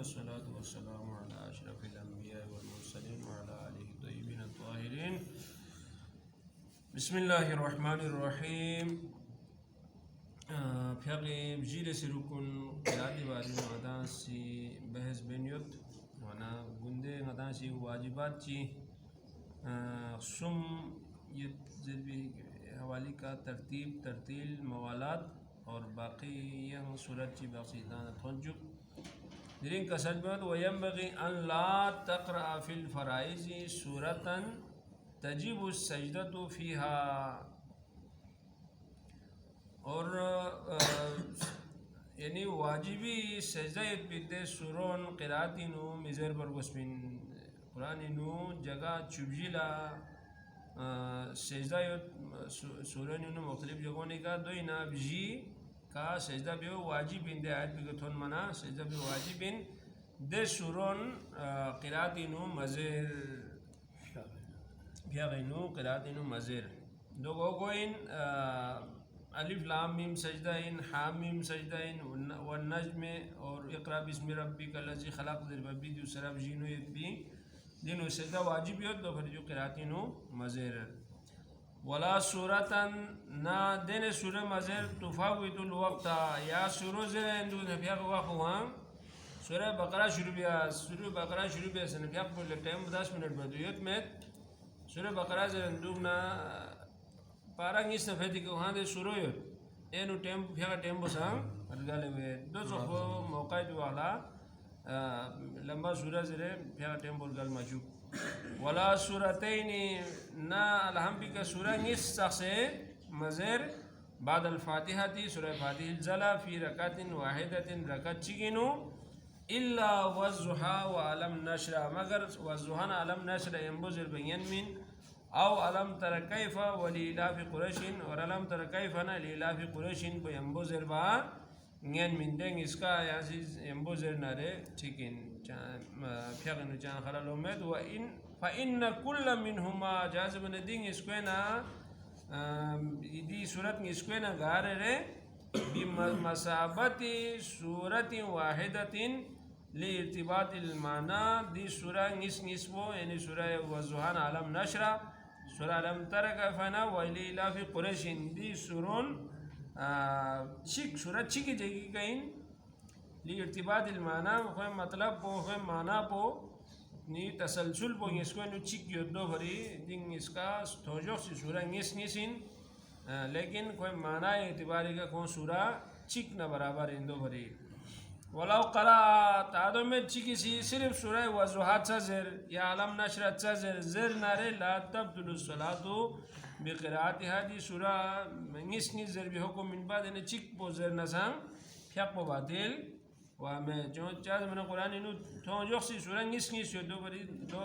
वस्सलातु वस्सलामु अला अशरफिल अंबिया वल मुरसलीन व अला आलिहि तय्यिबीन अत्ताहिरीन। बिस्मिल्लाहिर रहमानिर रहीम। फ़िक़े बजीले सिरुकुन क़िराती वाली मदासी बहस बेनियत वना गुंदे मदासी वाजिबात ची सुम ये ज़िलबी हवाली का तरतीब तरतील मवालात और बाकी यंग सूरत ची बाकी दाना तवज्जुह दिरिन कसर में तो वयंबगी अन ला तक़रा फ़िल फ़राइज़ि सूरतन तजिबु सजदतु फ़ीहा। और यानी वाजिबी सजदा बिदे सुरोन क़िरातिनु मिज़र पर वस्मिन कुरानिनु जगह चुबजिला सजदा सूरनिनु मुख्तलिफ जगहों ने का दो इना बजी का सजदा भी वाजिब इन दे आयत भी गथोन मना सजदा भी वाजिब इन दे सुरोन क़िरातिनु मज़र फ़िक़ेनु क़िरातिनु मज़र दो को इन अलिफ लाम मीम सजदा इन हाम मीम सजदा इन वन नज्म और इक़रा बिस्मि रब्बिकल लज़ी खलक़ ज़िरबी दूसरा जीनो यदबी दिनो सजदा वाजिब यो दो फिर जो क़िरातिनु मज़र वला सूरतन ना देने सूर मज़र तुफ़ावितुल वक़्ता या सूरो ज़र इंदु नफ़िया को वाक़ुआ सूरह बकरा शुरू बिया सनफ़िया को टाइम 10 मिनट बदुयत में सूरह बकरा ज़र इंदु ना पारंग इस नफ़ेदी को हाँ दे सूरो यो एनु टाइम फिया का टाइम बसां अरगाले में दो सौ मौका जो वाला लंबा सूरह ज़रे फिया का टाइम बोल गल मजूब वला सूरतैनी ना अलहम्बी का सूरह निस से मज़र बाद अल-फ़ातिहा थी सूरह फ़ातिहा ज़ला फ़ी रकातिन वाहिदतिन रकात चिगिनु इल्ला वज़ुहा व अलम नशरा मगर वज़ुहा ना अलम नशरा यंबुज़र बयन मिन औ अलम तर कैफ़ा वलीलाफ़ि कुरैशिन और अलम तर कैफ़ा ना लीलाफ़ि कुरैशिन को यंबुज़र बा ङन मिंदेंग इसका यासी यंबुज़र नारे चिकिन फ़िक़नु चां खलाल उम्मेद व इन फ़इन्न कुल्ल मिनहुमा जाज़बन दिंग इसको ना इदी सूरत इसको ना गारे रे बिमसाबती सूरति वाहिदतिन लिर्तिबातिल माना दी सूरह निस्बो यानी सूरह वज़ुहान अलम नशरा सूरह अलम तर कैफ़ा वलीलाफ़ि कुरैशिन दी सूरोन चिक सूरह चिकी जगी कहीं लिर्तिबातिल माना कोई मतलब पो कोई माना पो नी तसलसल पो इसको नु चिक योद्दो भरी दिंग इसका तोजो सी सूरह निसिन लेकिन कोई माना एतबारी का कौन सूरह चिक न बराबर इंदो भरी वलाउ करा तादो में चिकी सी सिर्फ सूरह वज़ुहात ज़र या अलम नशरा ज़र नारे ला तब्तुलु सलातु बिक़िरातिहा दी सूरह निस ज़र भी हुकुम मिन बाद ने चिक पो ज़र नसांग फ़िक़ पो बातिल वा में जो चार मन कुरान इनु तो जो सी सूरह निस यो दो बरी दो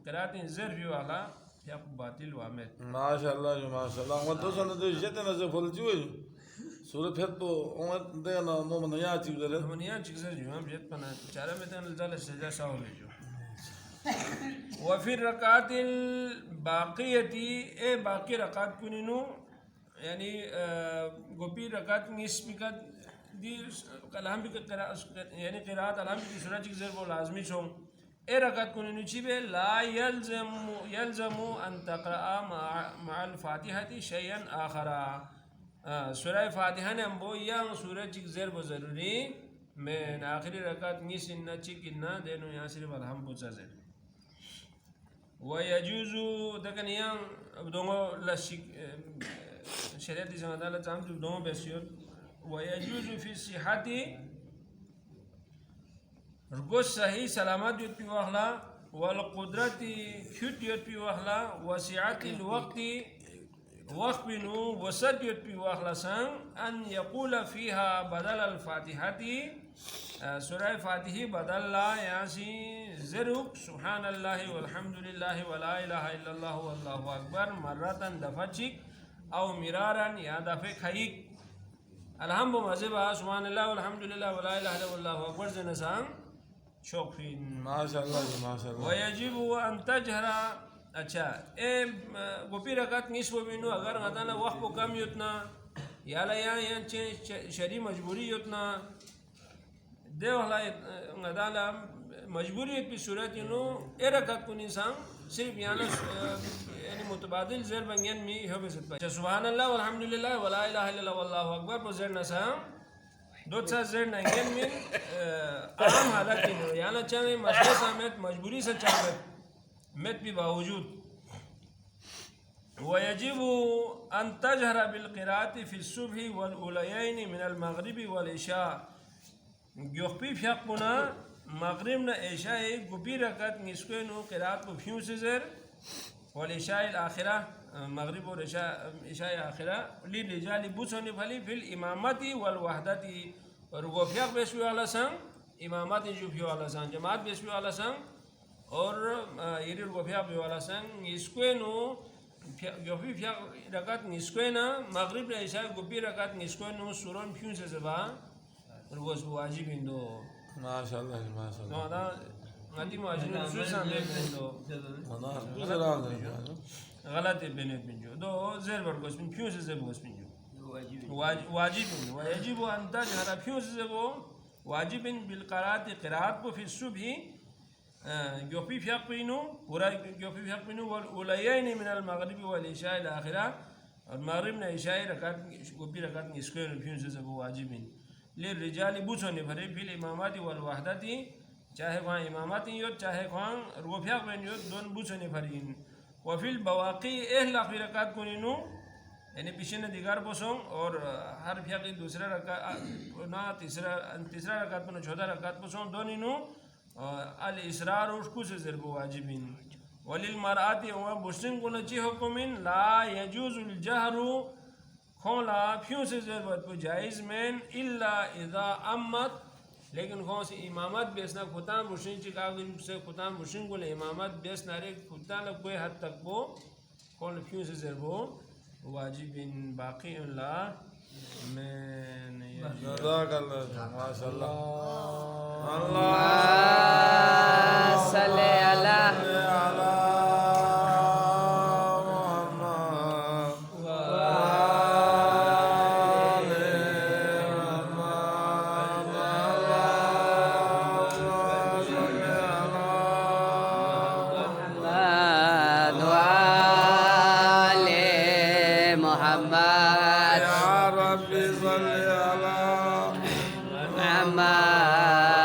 क़िरातिन ज़र भी वाला फ़िक़ बातिल वा में माशाअल्लाह वो तो सन तो जते न जो फल जो सूरत फिर तो उमर दे ना नो मन या चीज रे मन या चीज जो हम जत पना चारा में तन जल सजा साव ले जो व फिर रकातिल बाक़ियती ए बाकी रकात कुनिनु यानी गोपी रकात निस्बिका दी कलाम भी यानी क़िरात अलहम की सूरत की ज़र वो लाजमी छो ए रकात कुनिनु चिबे ला यल्ज़मु अन तक़रा मअल फ़ातिहाति शयअन आखरा सूरह फ़ातिहा ने हम वो या सूरह चिक ज़र वो ज़रूरी मैं आखिरी रकात निसिन न चिक ना देनो यहाँ सिर्फ अलहम बुचा ज़र व यजूज़ु दकन या दोनों लशिक शरीयत की ज़माना ला जाम दोनों बेसियों व यजूज़ु फ़ी सिहाती रुको सही सलामत युत पी वाहला वल कुदरती ख़ुद युत पी वाहला वसियाती वक्ती वक़्त बिनु वसत युत पी वाहला संग अन यक़ूल फ़ीहा बदल अल-फ़ातिहाती सूरह फ़ातिही बदल ला यासी ज़रुक सुब्हानल्लाहि वल्हम्दुलिल्लाहि वला इलाहा इल्लल्लाहु वल्लाहु अकबर मर्रतन दफ़चिक औ मिरारन या दफ़े खईक अलहम्दु मज़िबा सुब्हानल्लाहि वल्हम्दुलिल्लाहि वला इलाहा इल्लल्लाहु वल्लाहु अकबर ज़नसांग शौक़ीन माशाअल्लाह व यजिबु अन तजहरा अच्छा ए गोपी रकात निस्व बिनु अगर गदाना वक्त को कम युतना या चे शरी मजबूरी युतना ده والله ngadaala مجبورية بصورة إنه إركض كل إنسان صرف يعني متبادل زر بنيان مي هو بزت بس سبحان الله والحمد لله ولا إله إلا الله والله أكبر بزر نسام دوت زر نيان من أهم حالات إنه يعني چاهے مسئلہ سامت مجبوری سے چاہے مت بھی باوجود ويجب أن تجهر بالقراءة في الصبح والأوليين من المغرب والعشاء يخفي في حقنا مغربنا عشاء قبي ركعت نسكنو قراءة بفيو سزر والعشاء الآخرة مغرب والعشاء الآخرة للرجال بوسوني فلي في الإمامة والوحدة رغو فيق بسوي على سن إمامات جو فيو على سن جماعت بسوي على سن اور يري رغو فيق بسوي على سن نسكنو يخفي في ركعت نسكنا مغرب العشاء قبي ركعت نسكنو سورون فيو سزبا رغوز واجب إندو ما شاء الله ما شاء الله هذا عندي مواجهة نصوص عندي بندو غلط بنت بنجو دو زر برگوش بن پیوس زبوس بنجو واجب ويجب أن تجهر پیوس زبو واجب بالقراءة قراءة في الصبح يوفي في حقينو ورا يوفي في حقينو والأوليين من المغرب والعشاء الآخرة المغرب من العشاء ركعت وبي ركعت نسكين پیوس زبو واجب للرجال بوسوني فريق في الإمامات والوحدة چاہے وہاں امامات یو چاہے وہاں رغوفیاق بین یو دون بوسونی فرین وفي البواقي اخلاق رکعت کنینو یعنی پیشن دیگر بوسوں اور ہر فیاقی دوسرا رکعت نا تیسرا رکعت پنو چودہ رکعت بوسوں دونینو الاسرار اشکو سے ضرب واجبین وللمرآت و بوسن کو چی حکمین لا يجوز الجهر کھولا فیوں سے ضربت کو جائز مین الا اذا امت لیکن کون سی امامت بیسنا خطان بشین چی کاغذ سے خطان بشین کو لے امامت بیسنا رے خطان لگ کوئی حد تک وہ کون فیوں سے ضربو واجب باقی اللہ میں جزاك الله ما شاء الله اللهم صل على محمد يا ربي صل على محمد